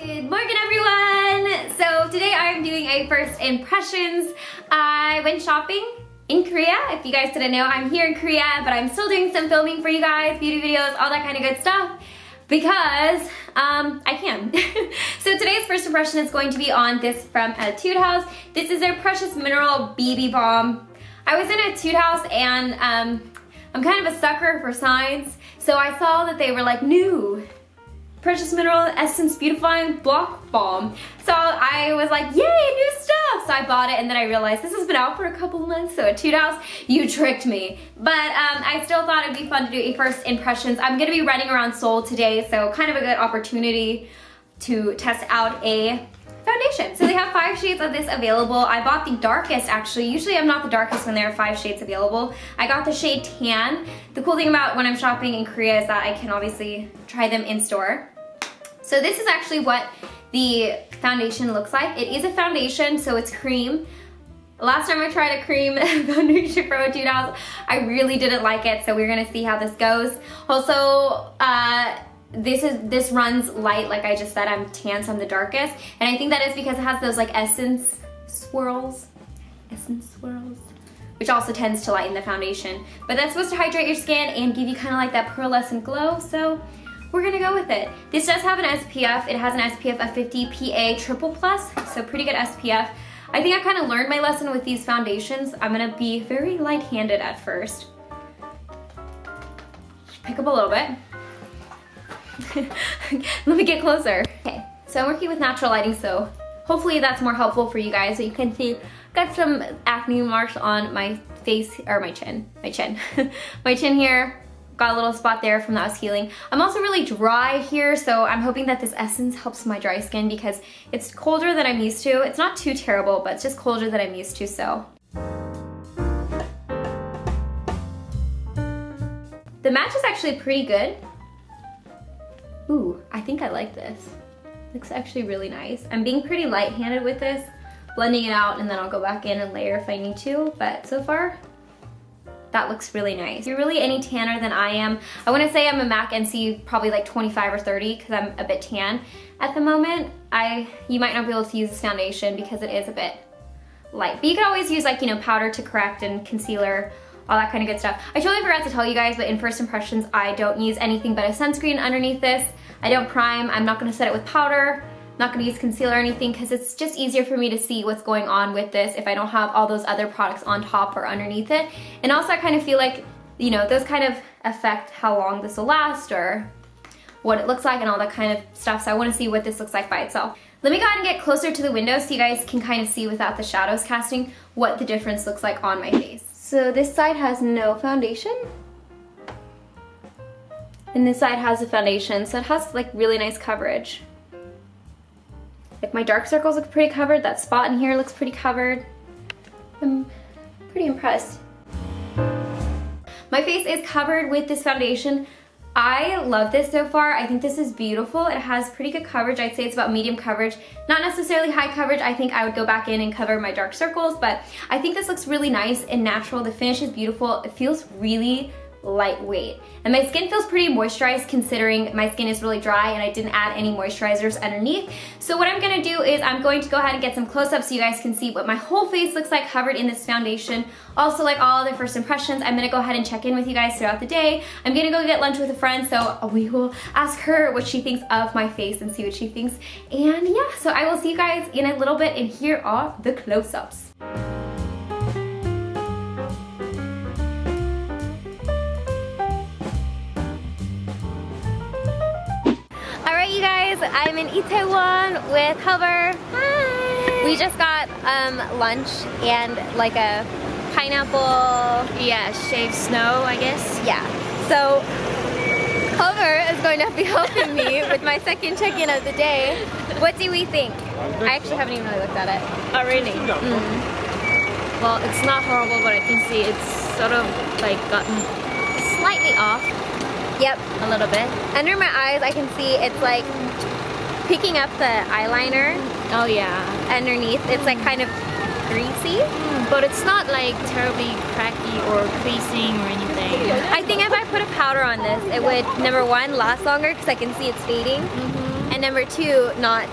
Good morning, everyone! So today I'm doing a first impressions. I went shopping in Korea. If you guys didn't know, I'm here in Korea, but I'm still doing some filming for you guys, beauty videos, all that kind of good stuff, because I can. So today's first impression is going to be on this from Etude House. This is their Precious Mineral BB Balm. I was in Etude House and I'm kind of a sucker for signs, so I saw that they were like new Precious Mineral Essence Beautifying Block Balm. So I was like, yay, new stuff! So I bought it and then I realized this has been out for a couple months, so Etude House, you tricked me. But I still thought it'd be fun to do a first impressions. I'm gonna be running around Seoul today, so kind of a good opportunity to test out a foundation. So they have 5 shades of this available. I bought the darkest actually. Usually I'm not the darkest when there are 5 shades available. I got the shade Tan. The cool thing about when I'm shopping in Korea is that I can obviously try them in store. So this is actually what the foundation looks like. It is a foundation, so it's cream. Last time I tried a cream foundation from Etude House, I really didn't like it, so we're gonna see how this goes. Also, this runs light, like I just said. I'm tan, so I'm the darkest, and I think that is because it has those like essence swirls, which also tends to lighten the foundation. But that's supposed to hydrate your skin and give you kind of like that pearlescent glow, so we're gonna go with it. This does have an SPF. It has an SPF of 50 PA triple plus, so pretty good SPF. I think I kind of learned my lesson with these foundations. I'm gonna be very light-handed at first. Pick up a little bit. Let me get closer. Okay, so I'm working with natural lighting, so hopefully that's more helpful for you guys. So you can see, got some acne marks on my face, or my chin. My chin here. Got a little spot there from that was healing. I'm also really dry here, so I'm hoping that this essence helps my dry skin because it's colder than I'm used to. It's not too terrible, but it's just colder than I'm used to, so. The match is actually pretty good. Ooh, I think I like this. Looks actually really nice. I'm being pretty light-handed with this, blending it out, and then I'll go back in and layer if I need to, but so far, that looks really nice. If you're really any tanner than I am, I want to say I'm a MAC NC probably like 25 or 30 because I'm a bit tan at the moment. You might not be able to use this foundation because it is a bit light. But you can always use like, you know, powder to correct and concealer, all that kind of good stuff. I totally forgot to tell you guys, but in first impressions, I don't use anything but a sunscreen underneath this. I don't prime. I'm not going to set it with powder. Not gonna use concealer or anything because it's just easier for me to see what's going on with this if I don't have all those other products on top or underneath it. And also I kind of feel like, you know, those kind of affect how long this will last or what it looks like and all that kind of stuff. So I wanna see what this looks like by itself. Let me go ahead and get closer to the window so you guys can kind of see without the shadows casting what the difference looks like on my face. So this side has no foundation. And this side has a foundation, so it has like really nice coverage. Like my dark circles look pretty covered, that spot in here looks pretty covered. I'm pretty impressed. My face is covered with this foundation. I love this so far. I think this is beautiful. It has pretty good coverage. I'd say it's about medium coverage. Not necessarily high coverage. I think I would go back in and cover my dark circles, but I think this looks really nice and natural. The finish is beautiful. It feels really lightweight. And my skin feels pretty moisturized considering my skin is really dry and I didn't add any moisturizers underneath. So what I'm gonna do is I'm going to go ahead and get some close-ups so you guys can see what my whole face looks like covered in this foundation. Also, like all other first impressions, I'm gonna go ahead and check in with you guys throughout the day. I'm gonna go get lunch with a friend, so we will ask her what she thinks of my face and see what she thinks. And yeah, so I will see you guys in a little bit, and here are the close-ups. You guys, I'm in Itaewon with Hover. Hi! We just got lunch and like a pineapple. Yeah, shaved snow, I guess. Yeah. So Hover is going to be helping me with my second check-in of the day. What do we think? I actually haven't even really looked at it. Oh, really? Well, it's not horrible, but I can see it's sort of like gotten slightly off. Yep, a little bit. Under my eyes, I can see it's like picking up the eyeliner. Oh yeah. Underneath, it's like kind of greasy. But it's not like terribly cracky or creasing or anything. I think if I put a powder on this, it would, number one, last longer because I can see it's fading. and number 2, not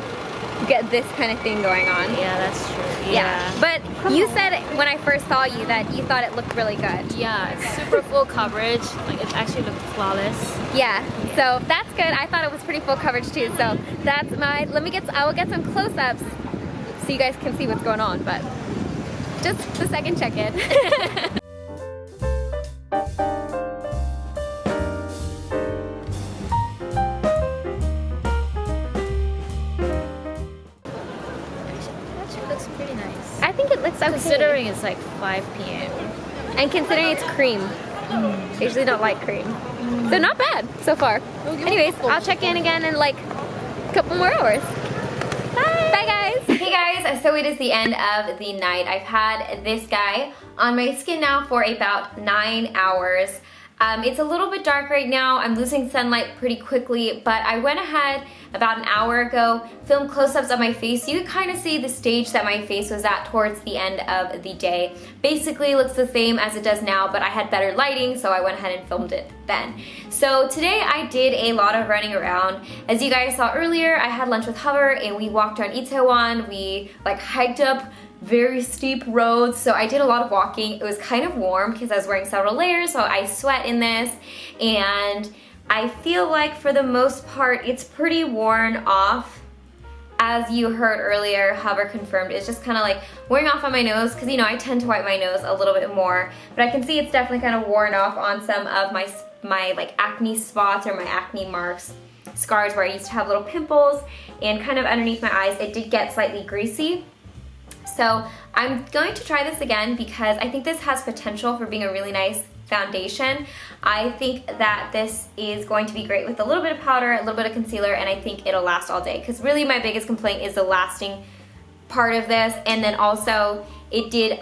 get this kind of thing going on. Yeah, that's true. Yeah. But you said when I first saw you that you thought it looked really good. Yeah, it's super full coverage. Like it actually looked flawless. Yeah, so that's good. I thought it was pretty full coverage too. So that's my, I will get some close-ups so you guys can see what's going on, but just the second check-in. Looks pretty nice. I think it looks okay. Considering it's like 5 p.m. And considering it's cream. I usually don't like cream. So not bad so far. Anyways, I'll check in again in like a couple more hours. Bye! Bye guys! Hey guys, so it is the end of the night. I've had this guy on my skin now for about 9 hours. It's a little bit dark right now. I'm losing sunlight pretty quickly, but I went ahead about an hour ago, filmed close-ups of my face. You can kind of see the stage that my face was at towards the end of the day. Basically looks the same as it does now, but I had better lighting, so I went ahead and filmed it then. So today I did a lot of running around. As you guys saw earlier, I had lunch with Hover and we walked around Itaewon. We like hiked up very steep roads, so I did a lot of walking. It was kind of warm because I was wearing several layers, so I sweat in this, and I feel like for the most part it's pretty worn off. As you heard earlier, Hover confirmed it's just kind of like wearing off on my nose because, you know, I tend to wipe my nose a little bit more, but I can see it's definitely kind of worn off on some of my like acne spots or my acne marks, scars where I used to have little pimples, and kind of underneath my eyes it did get slightly greasy. So I'm going to try this again because I think this has potential for being a really nice foundation. I think that this is going to be great with a little bit of powder, a little bit of concealer, and I think it'll last all day because really my biggest complaint is the lasting part of this, and then also it did,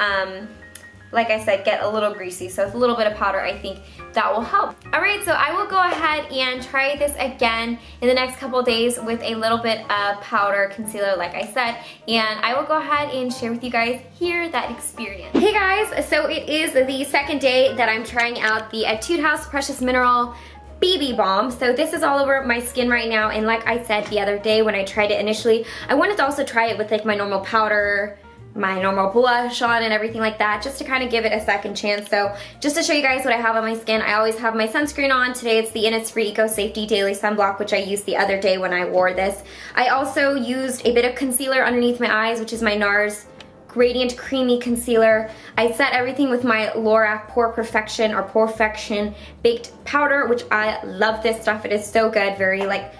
like I said, get a little greasy, so with a little bit of powder I think that will help. Alright, so I will go ahead and try this again in the next couple days with a little bit of powder, concealer, like I said, and I will go ahead and share with you guys here that experience. Hey guys, so it is the second day that I'm trying out the Etude House Precious Mineral BB Balm. So this is all over my skin right now, and like I said the other day when I tried it initially, I wanted to also try it with like my normal powder, my normal blush on and everything like that, just to kind of give it a second chance. So just to show you guys what I have on my skin, I always have my sunscreen on. Today it's the Innisfree Eco Safety Daily Sunblock, which I used the other day when I wore this. I also used a bit of concealer underneath my eyes, which is my NARS Gradient Creamy Concealer. I set everything with my Lorac Pore Perfection or Porefection Baked Powder, which I love this stuff. It is so good, very like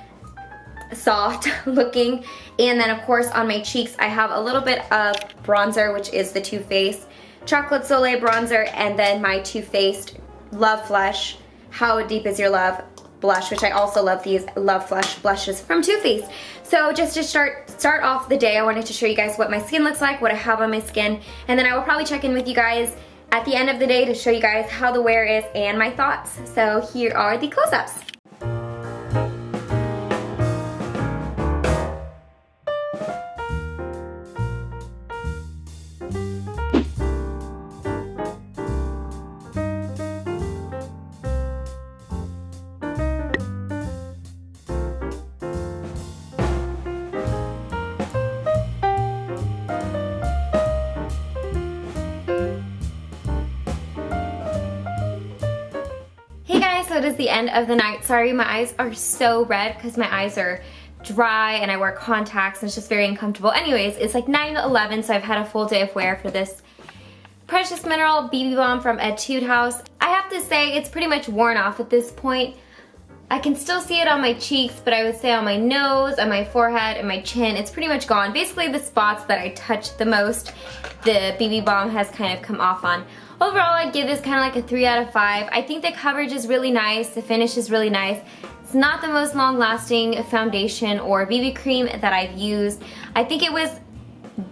soft looking. And then of course on my cheeks I have a little bit of bronzer, which is the Too Faced Chocolate Soleil bronzer, and then my Too Faced Love Flush How Deep Is Your Love blush, which I also love these Love Flush blushes from Too Faced. So just to start off the day, I wanted to show you guys what my skin looks like, what I have on my skin, and then I will probably check in with you guys at the end of the day to show you guys how the wear is and my thoughts. So here are the close-ups. So it is the end of the night. Sorry, my eyes are so red because my eyes are dry and I wear contacts and it's just very uncomfortable. Anyways, it's like 9:11, so I've had a full day of wear for this Precious Mineral BB Balm from Etude House. I have to say it's pretty much worn off at this point. I can still see it on my cheeks, but I would say on my nose, on my forehead, and my chin, it's pretty much gone. Basically the spots that I touch the most, the BB Balm has kind of come off on. Overall, I'd give this kind of like a 3 out of 5. I think the coverage is really nice, the finish is really nice. It's not the most long-lasting foundation or BB cream that I've used. I think it was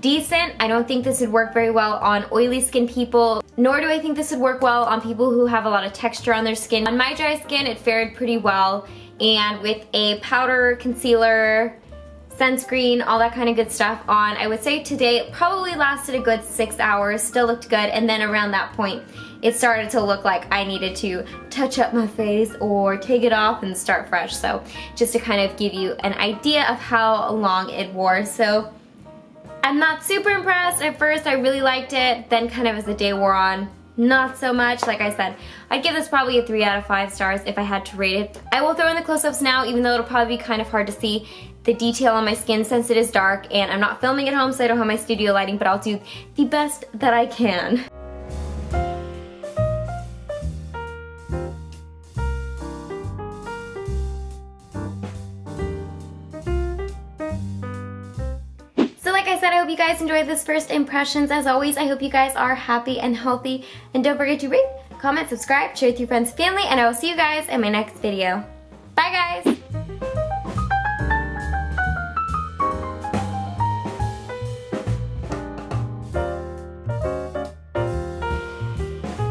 decent. I don't think this would work very well on oily skin people, nor do I think this would work well on people who have a lot of texture on their skin. On my dry skin, it fared pretty well, and with a powder, concealer, sunscreen, all that kind of good stuff on. I would say today it probably lasted a good 6 hours, still looked good, and then around that point it started to look like I needed to touch up my face or take it off and start fresh. So just to kind of give you an idea of how long it wore. So I'm not super impressed. At first I really liked it, then kind of as the day wore on, not so much. Like I said, I'd give this probably a 3 out of 5 stars if I had to rate it. I will throw in the close-ups now, even though it'll probably be kind of hard to see the detail on my skin since it is dark and I'm not filming at home, so I don't have my studio lighting, but I'll do the best that I can. So like I said, I hope you guys enjoyed this first impressions. As always, I hope you guys are happy and healthy, and don't forget to rate, comment, subscribe, share with your friends and family, and I will see you guys in my next video. Bye guys!